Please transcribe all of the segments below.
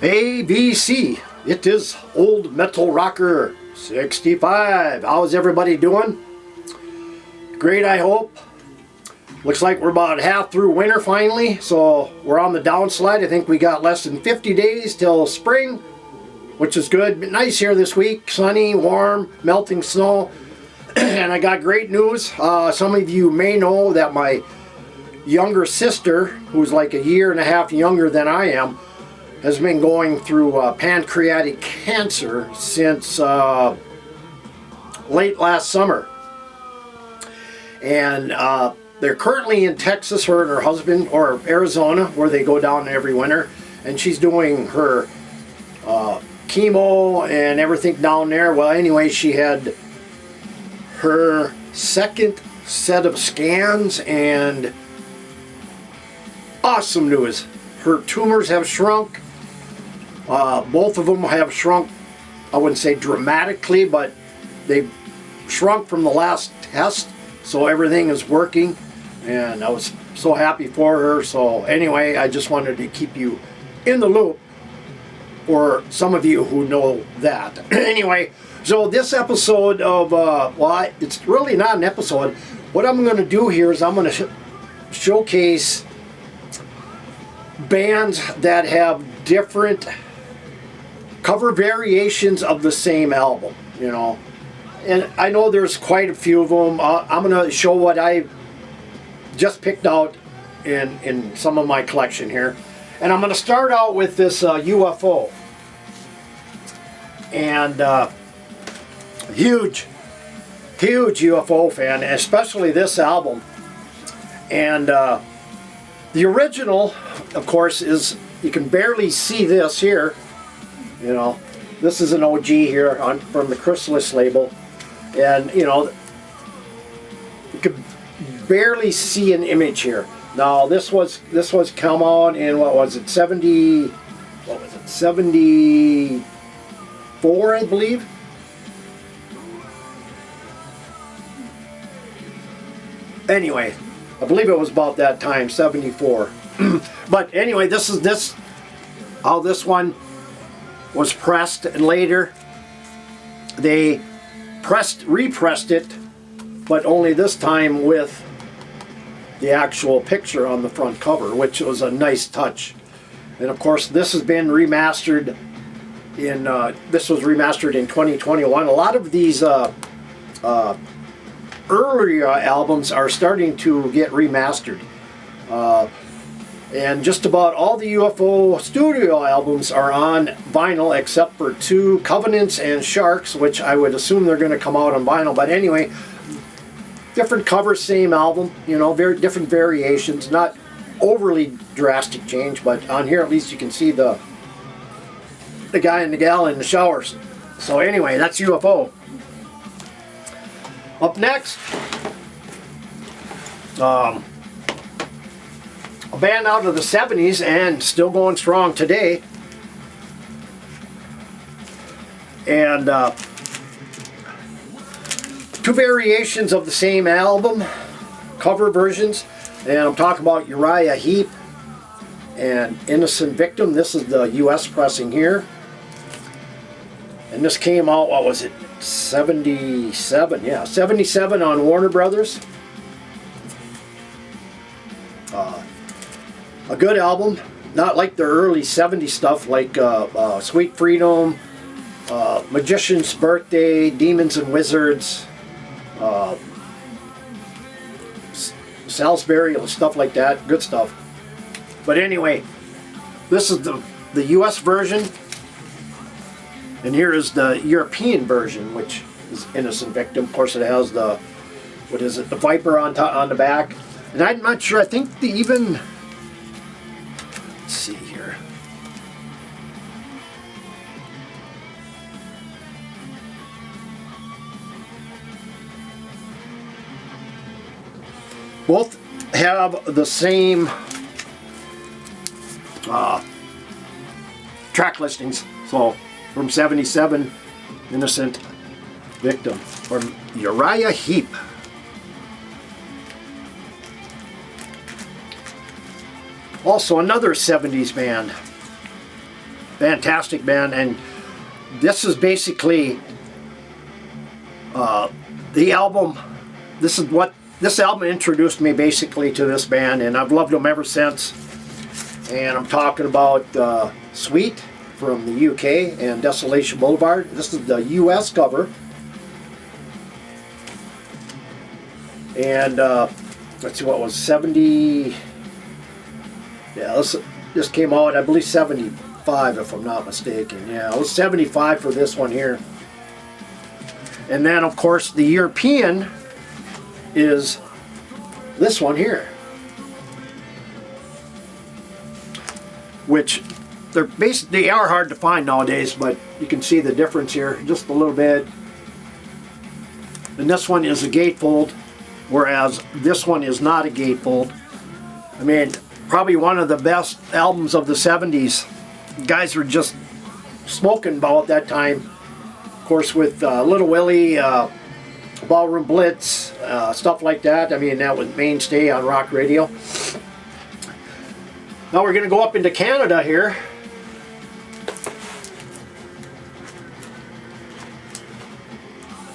ABC. It is Old Metal Rocker 65. How's everybody doing? Great, I hope. Looks like we're about half through winter finally, so we're on the downslide. I think we got less than 50 days till spring, which is good. But nice here this week. Sunny, warm, melting snow. And I got great news. Some of you may know that my younger sister, who's like a year and a half younger than I am, has been going through pancreatic cancer since late last summer. And they're currently in Texas, her and her husband, or Arizona, where they go down every winter. And she's doing her chemo and everything down there. Well, anyway, she had her second set of scans, and awesome news. Her tumors have shrunk. Both of them have shrunk, I wouldn't say dramatically, but they've shrunk from the last test, so everything is working, and I was so happy for her. So anyway, I just wanted to keep you in the loop, for some of you who know that. Anyway, so this episode of, it's really not an episode. What I'm going to do here is I'm going to showcase bands that have different cover variations of the same album, you know. And I know there's quite a few of them. I'm going to show what I just picked out in some of my collection here. And I'm going to start out with this UFO. And huge UFO fan, especially this album. And the original, of course, is, you can barely see this here. You know, this is an OG here from the Chrysalis label. And, you know, you could barely see an image here. Now, this was come on in, what was it, 74, I believe? Anyway, I believe it was about that time, 74. But anyway, this is how this one was pressed, and later they repressed it, but only this time with the actual picture on the front cover, which was a nice touch. And of course, this has been remastered this was remastered in 2021. A lot of these earlier albums are starting to get remastered. And just about all the UFO studio albums are on vinyl, except for two, Covenants and Sharks, which I would assume they're going to come out on vinyl. But anyway, different covers, same album, you know, very different variations, not overly drastic change, but on here at least you can see the guy and the gal in the showers. So anyway, that's UFO. Up next, a band out of the 70s and still going strong today. And two variations of the same album, cover versions. And I'm talking about Uriah Heep and Innocent Victim. This is the US pressing here. And this came out, what was it, 77? Yeah, 77 on Warner Brothers. A good album, not like the early 70s stuff like Sweet Freedom, Magician's Birthday, Demons and Wizards, Salisbury, stuff like that, good stuff. But anyway, this is the US version, and here is the European version, which is Innocent Victim. Of course, it has the, what is it, the Viper on the back. And I'm not sure, I think they even, let's see here. Both have the same track listings. So from 77, Innocent Victim, from Uriah Heep. Also another 70s band. fantastic band, and this is basically the album. This album introduced me basically to this band, and I've loved them ever since. And I'm talking about Sweet from the UK and Desolation Boulevard. This is the US cover. And let's see, what was 70? Yeah, this came out, I believe, 75, if I'm not mistaken. Yeah, it was 75 for this one here. And then, of course, the European is this one here, which they are hard to find nowadays, but you can see the difference here just a little bit. And this one is a gatefold, whereas this one is not a gatefold. I mean, probably one of the best albums of the 70s. Guys were just smoking about that time. Of course, with Little Willie, Ballroom Blitz, stuff like that. I mean, that was mainstay on rock radio. Now we're going to go up into Canada here.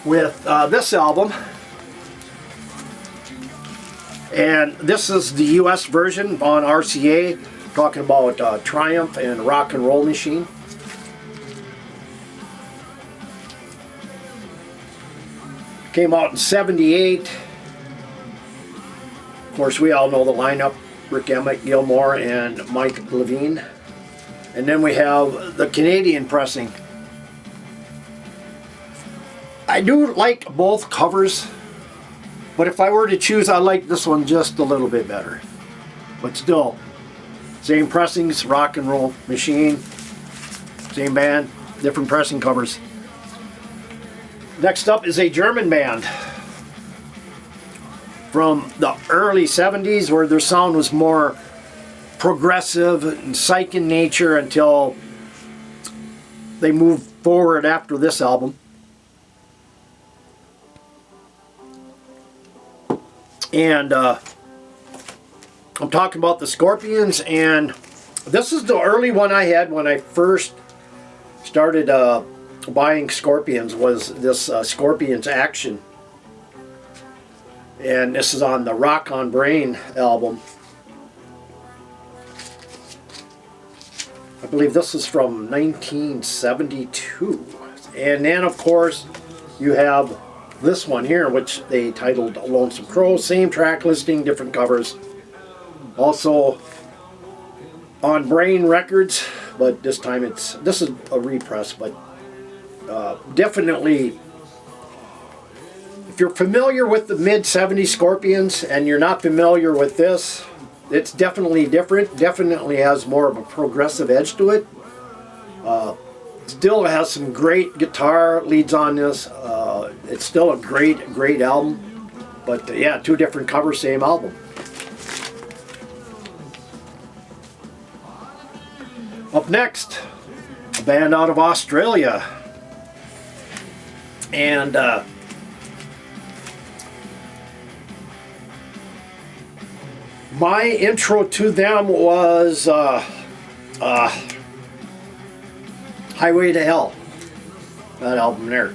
With this album. And this is the US version on RCA, talking about Triumph and Rock and Roll Machine. Came out in '78. Of course, we all know the lineup: Rick Emmett, Gilmore, and Mike Levine. And then we have the Canadian pressing. I do like both covers, but if I were to choose, I like this one just a little bit better. But still, same pressings, Rock and Roll Machine, same band, different pressing covers. Next up is a German band from the early 70s, where their sound was more progressive and psych in nature until they moved forward after this album. And I'm talking about the Scorpions, and this is the early one I had when I first started buying Scorpions, was this Scorpions Action. And this is on the Rock on Brain album. I believe this is from 1972. And then, of course, you have this one here, which they titled Lonesome Crow. Same track listing, different covers. Also on Brain Records, but this time this is a repress, but definitely, if you're familiar with the mid-70s Scorpions and you're not familiar with this, it's definitely different. Definitely has more of a progressive edge to it. Still has some great guitar leads on this. It's still a great album. But yeah, two different covers, same album. Up next, a band out of Australia. And my intro to them was Highway to Hell, that album there.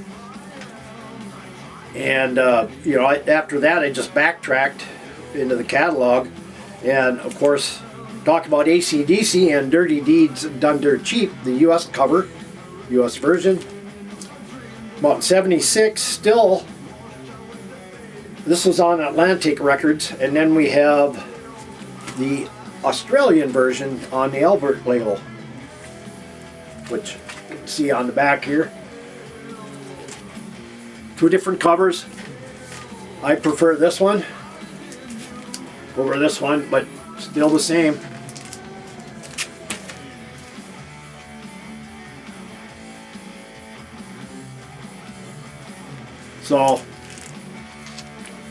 And you know, after that I just backtracked into the catalog, and of course talk about AC/DC and Dirty Deeds Done Dirt Cheap, the US cover, US version. About in '76, still, this was on Atlantic Records, and then we have the Australian version on the Albert label, which you can see on the back here. Two different covers. I prefer this one over this one, but still the same. So,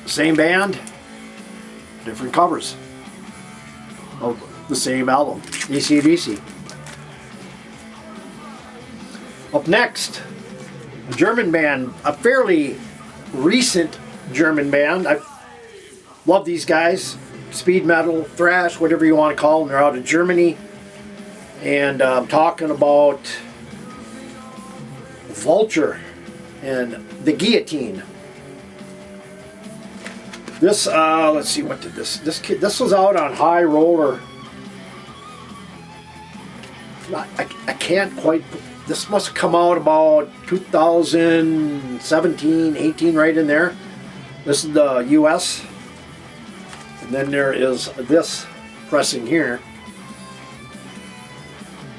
same band, different covers of the same album, AC/DC. Up next, a German band, a fairly recent German band. I love these guys. Speed metal, thrash, whatever you want to call them. They're out of Germany. And I'm talking about Vulture and the Guillotine. This, let's see, what did this was out on High Roller. I can't quite, this must have come out about 2017, 18, right in there. This is the US. And then there is this pressing here.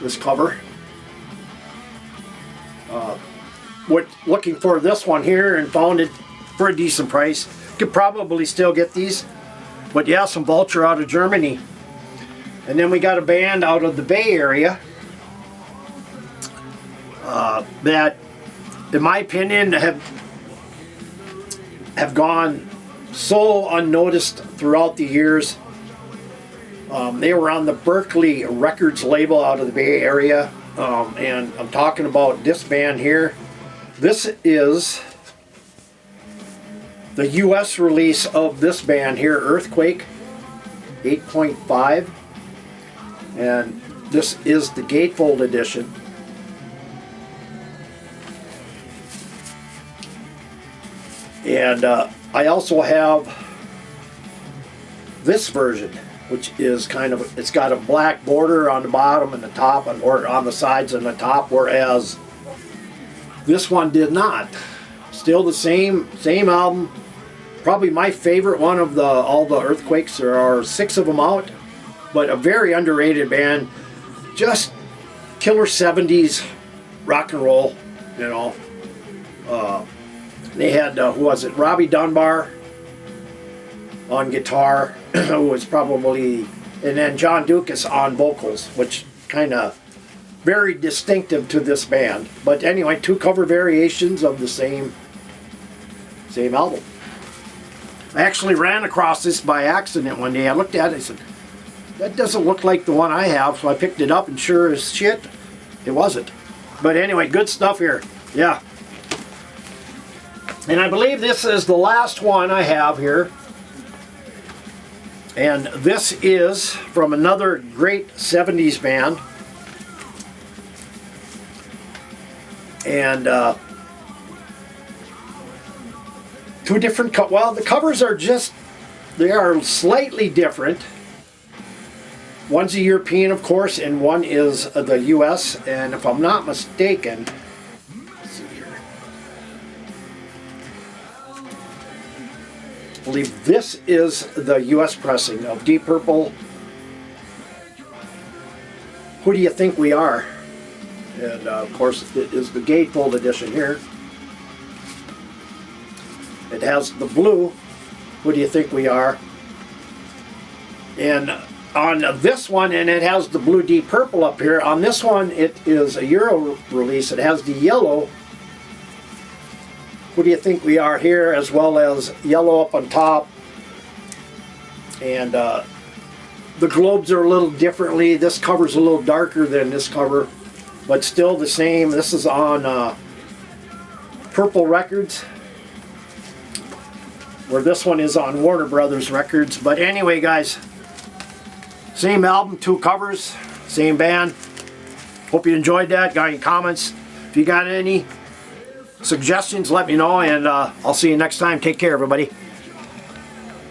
This cover. Looking for this one here and found it for a decent price. Could probably still get these, but yeah, some Vulture out of Germany. And then we got a band out of the Bay Area that, in my opinion, have gone so unnoticed throughout the years. They were on the Berkeley Records label out of the Bay Area, and I'm talking about this band here. This is the US release of this band here, Earthquake 8.5, and this is the gatefold edition. And I also have this version, which is kind of, it's got a black border on the bottom and the top, or on the sides and the top, whereas this one did not. Still the same album. Probably my favorite one of all the Earthquakes. There are 6 of them out, but a very underrated band. Just killer 70s rock and roll, you know. They had, who was it? Robbie Dunbar on guitar, who was probably, and then John Dukas on vocals, which kind of very distinctive to this band. But anyway, 2 cover variations of the same album. I actually ran across this by accident one day. I looked at it and said, that doesn't look like the one I have, so I picked it up, and sure as shit, it wasn't. But anyway, good stuff here. Yeah. And I believe this is the last one I have here. And this is from another great 70s band. And 2 different, well, the covers are just, they are slightly different. One's a European, of course, and one is the US. And if I'm not mistaken, let's see here, I believe this is the US pressing of Deep Purple. Who Do You Think We Are? And of course, it is the gatefold edition here. It has the blue, Who Do You Think We Are? And on this one, and it has the blue Deep Purple up here. On this one, it is a Euro release. It has the yellow, Who Do You Think We Are here, as well as yellow up on top. And the globes are a little differently. This cover's a little darker than this cover, but still the same. This is on Purple Records, where this one is on Warner Brothers Records. But anyway, guys, same album, 2 covers, same band. Hope you enjoyed that. Got any comments? If you got any suggestions, let me know, and I'll see you next time. Take care, everybody.